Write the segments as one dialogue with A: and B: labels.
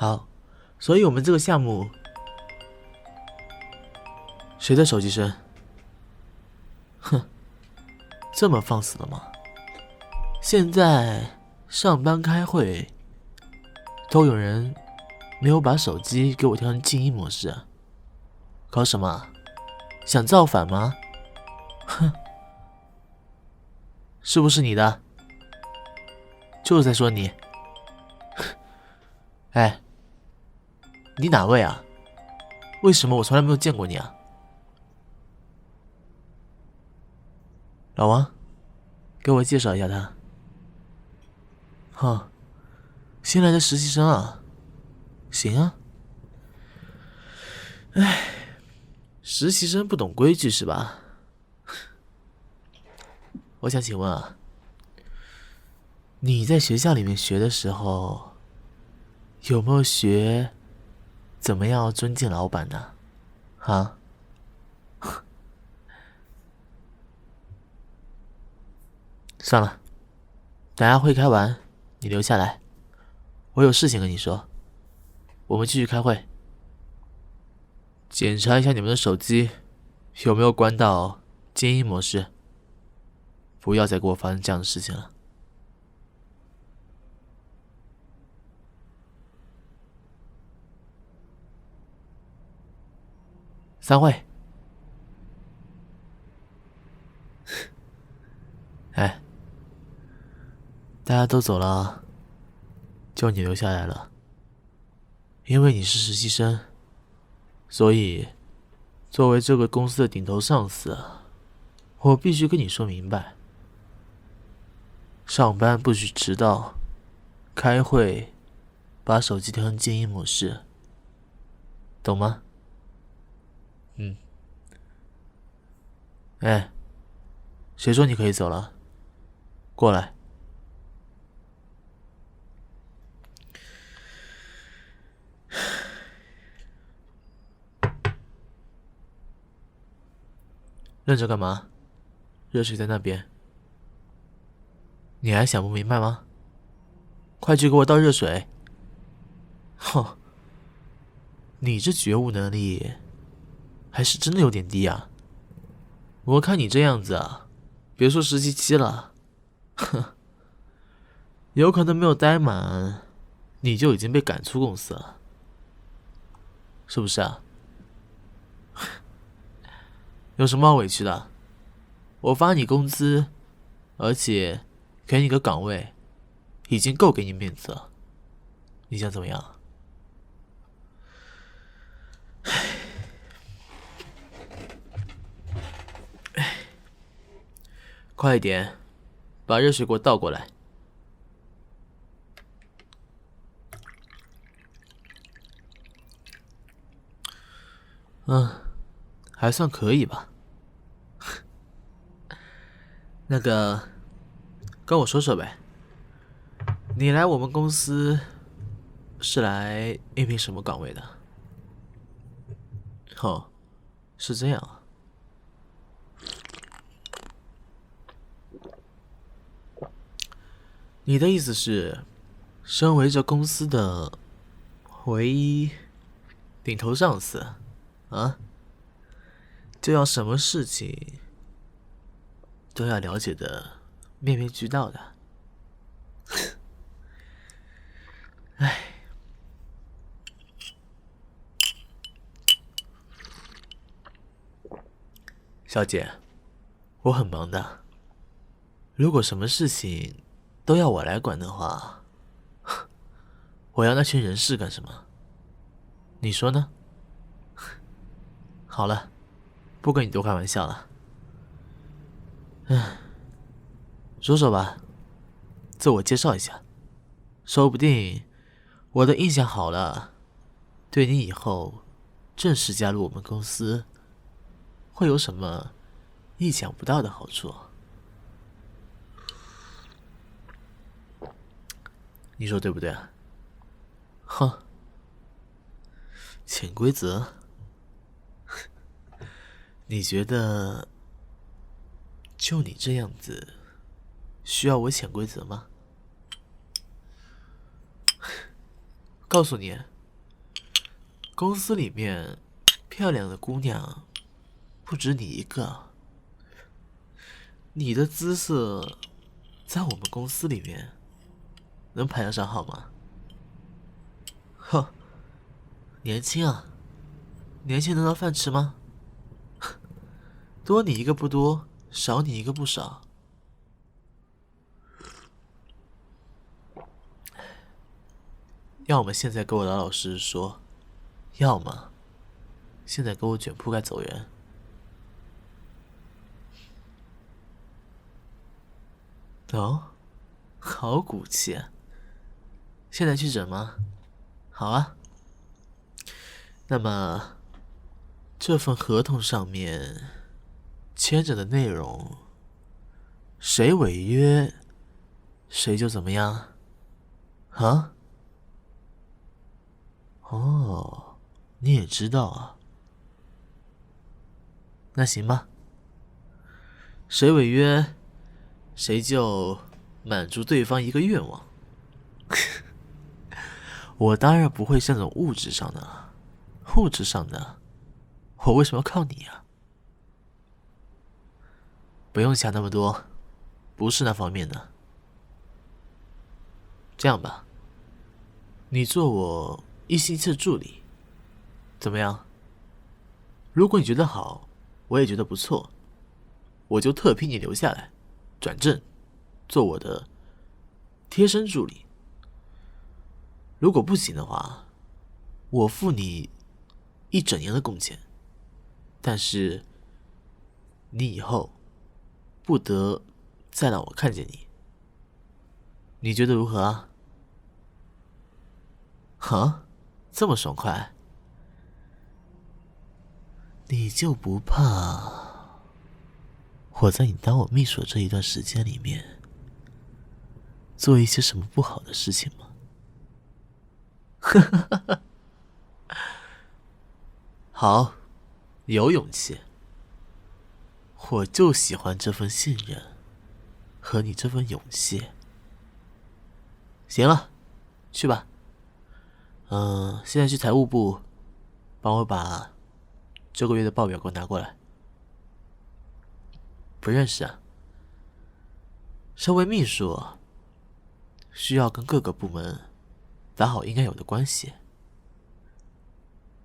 A: 好，所以我们这个项目，谁的手机声？哼，这么放肆了吗？现在上班开会，都有人没有把手机给我调成静音模式啊！搞什么？想造反吗？哼，是不是你的？就是在说你。哎，你哪位啊？为什么我从来没有见过你啊？老王，给我介绍一下他。哼，新来的实习生啊。行啊。哎，实习生不懂规矩是吧？我想请问啊，你在学校里面学的时候，有没有学怎么样尊敬老板呢？啊？算了，等下会开完，你留下来，我有事情跟你说。我们继续开会，检查一下你们的手机有没有关到静音模式，不要再给我发生这样的事情了。散会。哎，大家都走了，就你留下来了。因为你是实习生，所以作为这个公司的顶头上司，我必须跟你说明白：上班不许迟到，开会把手机调成静音模式，懂吗？嗯。哎，谁说你可以走了？过来。愣着干嘛？热水在那边，你还想不明白吗？快去给我倒热水！哼，你这觉悟能力还是真的有点低啊！我看你这样子啊，别说实习期了，哼，有可能没有待满，你就已经被赶出公司了，是不是啊？有什么好委屈的？我发你工资，而且给你个岗位，已经够给你面子了。你想怎么样？快一点，把热水给我倒过来。还算可以吧。那个，跟我说说呗，你来我们公司是来应聘什么岗位的？哦，是这样啊。你的意思是，身为这公司的唯一顶头上司啊，就要什么事情都要了解的面面俱到的。唉，小姐，我很忙的，如果什么事情都要我来管的话，我要那群人事干什么？你说呢？好了，不跟你多开玩笑了。说说吧，自我介绍一下，说不定我的印象好了，对你以后正式加入我们公司会有什么意想不到的好处？你说对不对啊？哼，潜规则？你觉得就你这样子需要我潜规则吗？告诉你，公司里面漂亮的姑娘不止你一个，你的姿色在我们公司里面能排得上号吗？哼，年轻啊，年轻能当饭吃吗？多你一个不多，少你一个不少。要么现在给我老老实实说，要么现在给我卷铺盖走人。哦，好骨气啊！现在去整吗？好啊。那么这份合同上面签着的内容，谁违约，谁就怎么样？啊？哦，你也知道啊。那行吧，谁违约，谁就满足对方一个愿望。我当然不会是那种物质上的，物质上的，我为什么要靠你啊？不用想那么多，不是那方面的。这样吧，你做我1星期的助理，怎么样？如果你觉得好，我也觉得不错，我就特批你留下来，转正，做我的贴身助理。如果不行的话，我付你1整年的工钱，但是你以后不得再让我看见你。你觉得如何啊？哈，这么爽快？你就不怕我在你当我秘书这一段时间里面做一些什么不好的事情吗？好，有勇气。我就喜欢这份信任和你这份勇气。行了，去吧。现在去财务部帮我把这个月的报表给我拿过来。不认识啊？身为秘书，需要跟各个部门打好应该有的关系。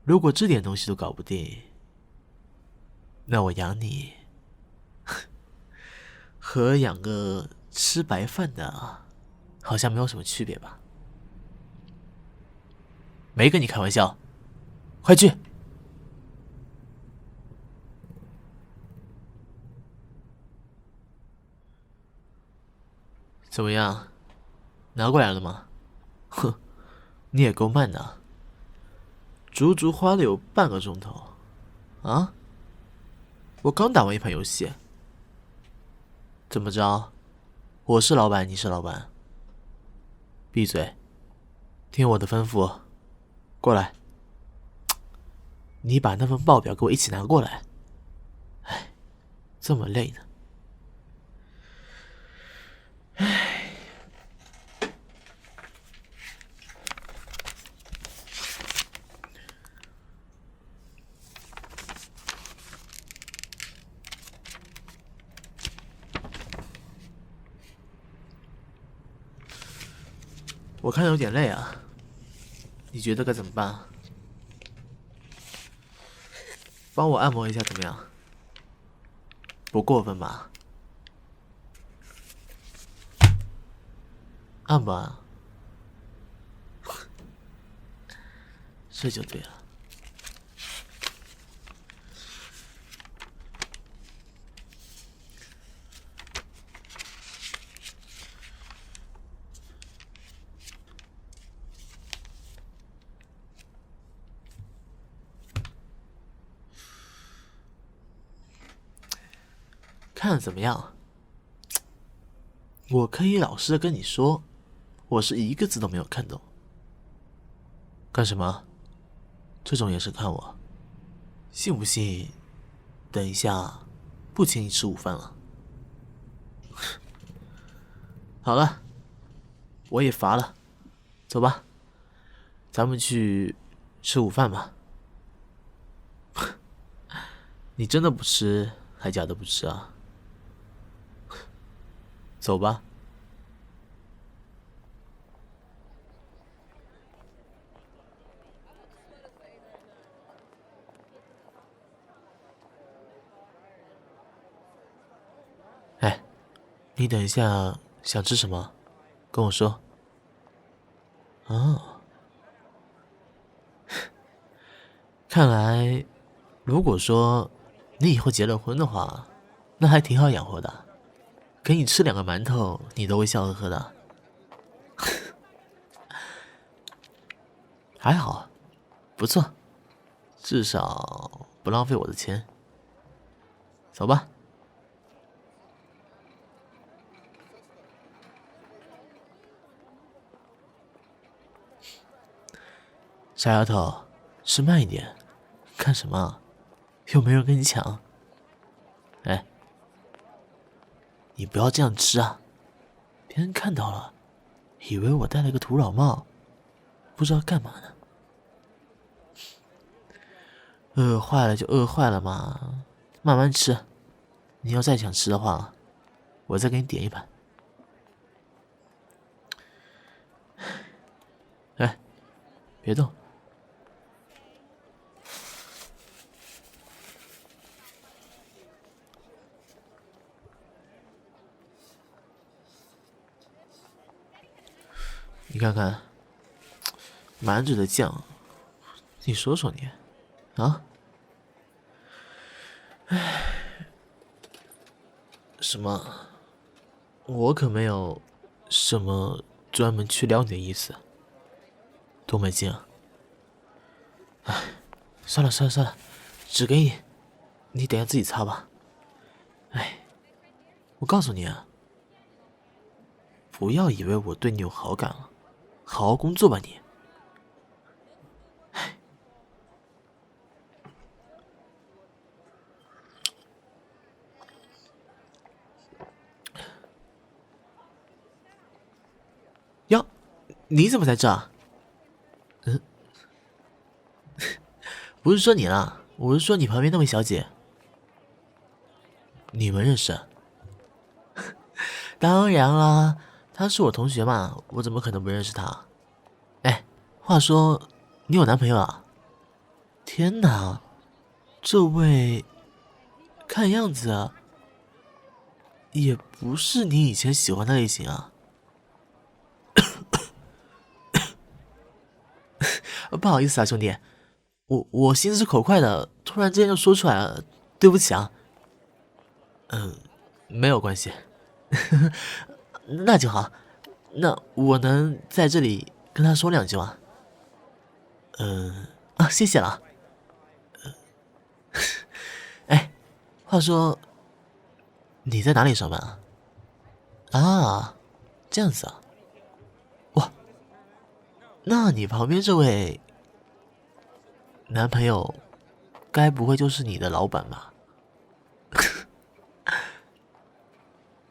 A: 如果这点东西都搞不定，那我养你和养个吃白饭的好像没有什么区别吧？没跟你开玩笑，快去！怎么样，拿过来了吗？哼，你也够慢的，足足花了有半个钟头啊！我刚打完一盘游戏。怎么着？我是老板，你是老板？闭嘴，听我的吩咐，过来。你把那份报表给我一起拿过来。哎，这么累呢。哎，我看有点累啊，你觉得该怎么办？帮我按摩一下怎么样？不过分吧？按不按？这就对了。看得怎么样？我可以老实的跟你说，我是一个字都没有看懂。干什么？这种眼神看我，信不信？等一下，不请你吃午饭了。好了，我也乏了，走吧，咱们去吃午饭吧。你真的不吃，还假的不吃啊？走吧。哎，你等一下想吃什么？跟我说。哦，看来，如果说你以后结了婚的话，那还挺好养活的。给你吃2个馒头，你都会笑呵呵的。还好，不错，至少不浪费我的钱。走吧。傻丫头，吃慢一点，干什么？又没人跟你抢。哎，你不要这样吃啊，别人看到了，以为我戴了个土老帽，不知道干嘛呢。饿坏了就饿坏了嘛，慢慢吃。你要再想吃的话，我再给你点一盘。哎，别动。你看看，满嘴的酱，你说说你，啊？唉，什么？我可没有什么专门去撩你的意思，多没劲啊！唉，算了算了算了，只给你，你等下自己擦吧。唉，我告诉你啊，不要以为我对你有好感了，好好工作吧你。哟，你怎么在这儿？不是说你啦，我是说你旁边那位小姐，你们认识？当然啦，她是我同学嘛，我怎么可能不认识她？哎，话说，你有男朋友啊？天哪，这位看样子也不是你以前喜欢的类型啊。不好意思啊，兄弟，我心直口快的，突然之间就说出来了，对不起啊。没有关系，那就好。那我能在这里跟他说2句吗？谢谢了。哎，话说你在哪里上班啊？啊，这样子啊。哇，那你旁边这位男朋友，该不会就是你的老板吧？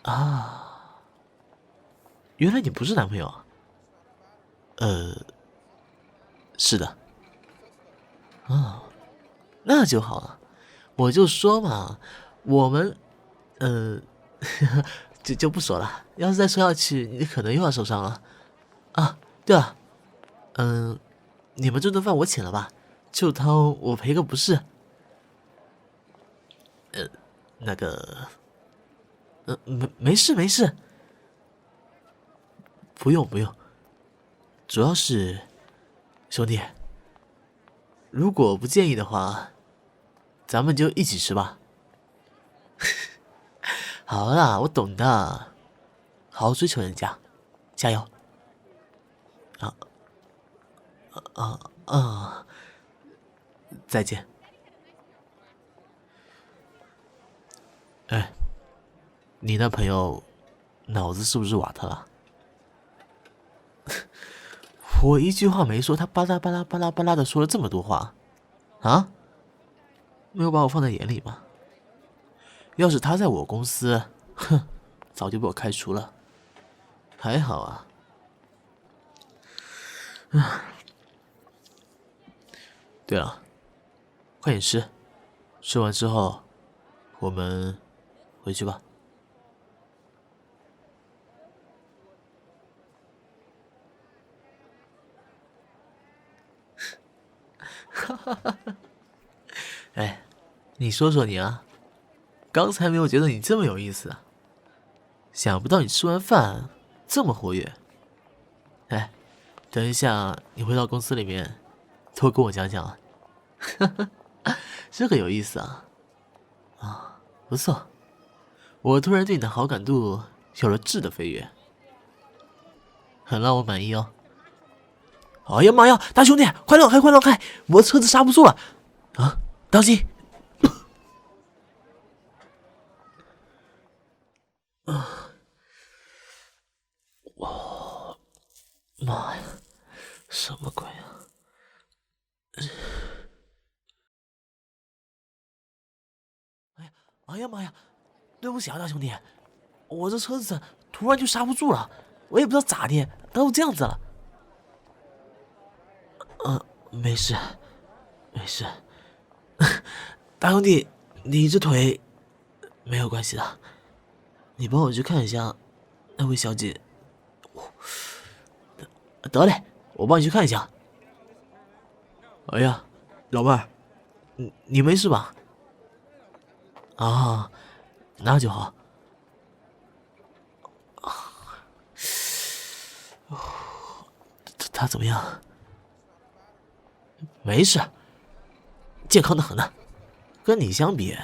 A: 啊，原来你不是男朋友啊？是的。啊，那就好了。我就说嘛，我们，呃，就不说了。要是再说下去，你可能又要受伤了。啊，对了，你们这顿饭我请了吧？就当我赔个不是。那个，没事没事，不用不用。主要是，兄弟，如果不介意的话，咱们就一起吃吧。好啦，我懂的，好好追求人家，加油！啊，再见。哎，你那朋友脑子是不是瓦特了？我一句话没说，他巴拉巴拉巴拉巴拉的说了这么多话，啊？没有把我放在眼里吗？要是他在我公司，哼，早就被我开除了。还好啊。对了，快点吃，吃完之后，我们回去吧。哈哈哈！哎，你说说你啊，刚才没有觉得你这么有意思啊，想不到你吃完饭这么活跃。哎，等一下你回到公司里面，多跟我讲讲啊。哈哈，这个有意思啊。啊，不错，我突然对你的好感度有了质的飞跃，很让我满意哦。哎呀妈呀，大兄弟，快让开，快让开！我车子刹不住了，啊，当心！哇，妈呀，什么鬼啊！哎呀妈呀，对不起啊，大兄弟，我这车子突然就刹不住了，我也不知道咋的，都这样子了。没事，没事，大兄弟，你这腿没有关系的，你帮我去看一下那位小姐。得嘞，我帮你去看一下。哎呀，老妹儿，你没事吧？啊，那就好。他怎么样？没事，健康的很呢。跟你相比，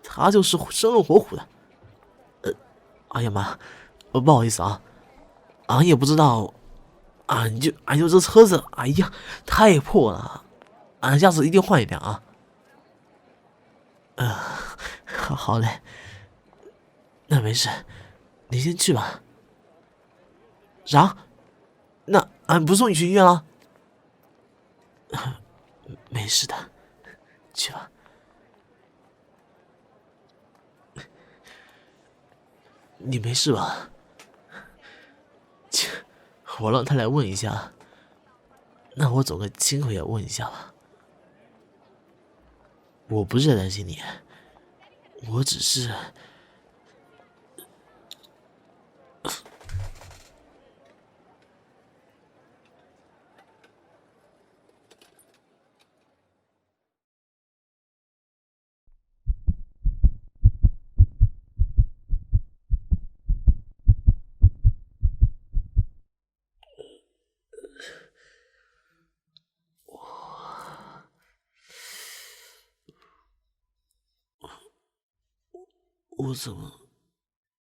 A: 他就是生龙活虎的。哎呀妈，不好意思啊，俺也不知道，俺就这车子，哎呀，太破了，俺下次一定换一辆啊。好嘞，那没事，你先去吧。啥？那俺不送你去医院了？没事的，去吧。你没事吧？切，我让他来问一下，那我走个亲口也问一下吧。我不是在担心你，我只是……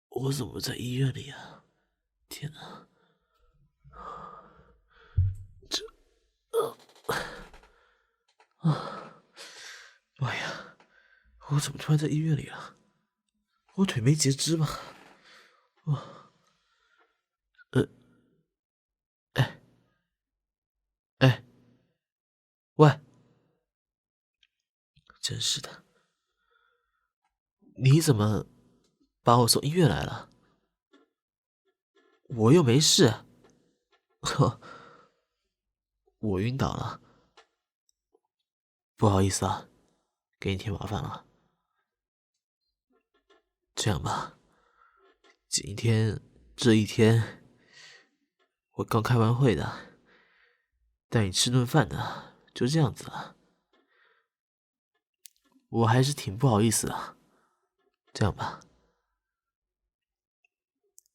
A: 我怎么在医院里啊？天哪！妈呀！我怎么突然在医院里了？我腿没截肢吧？哎哎，喂！真是的，你怎么把我送医院来了？我又没事。呵，我晕倒了，不好意思啊，给你添麻烦了。这样吧，今天这一天我刚开完会的，带你吃顿饭的，就这样子了。我还是挺不好意思的。这样吧，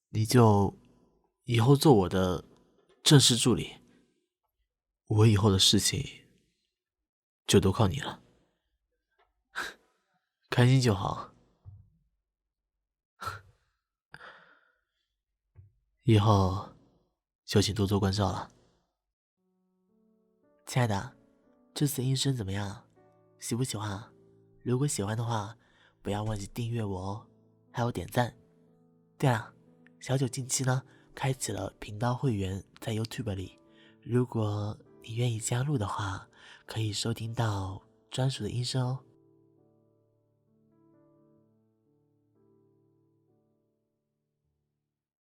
A: 你就以后做我的正式助理，我以后的事情就都靠你了，开心就好。以后就请多多关照了。亲爱的，这次音声怎么样？喜不喜欢啊？如果喜欢的话，不要忘记订阅我哦，还有点赞。对了，小九近期呢开启了频道会员，在 YouTube 里，如果你愿意加入的话，可以收听到专属的音声哦。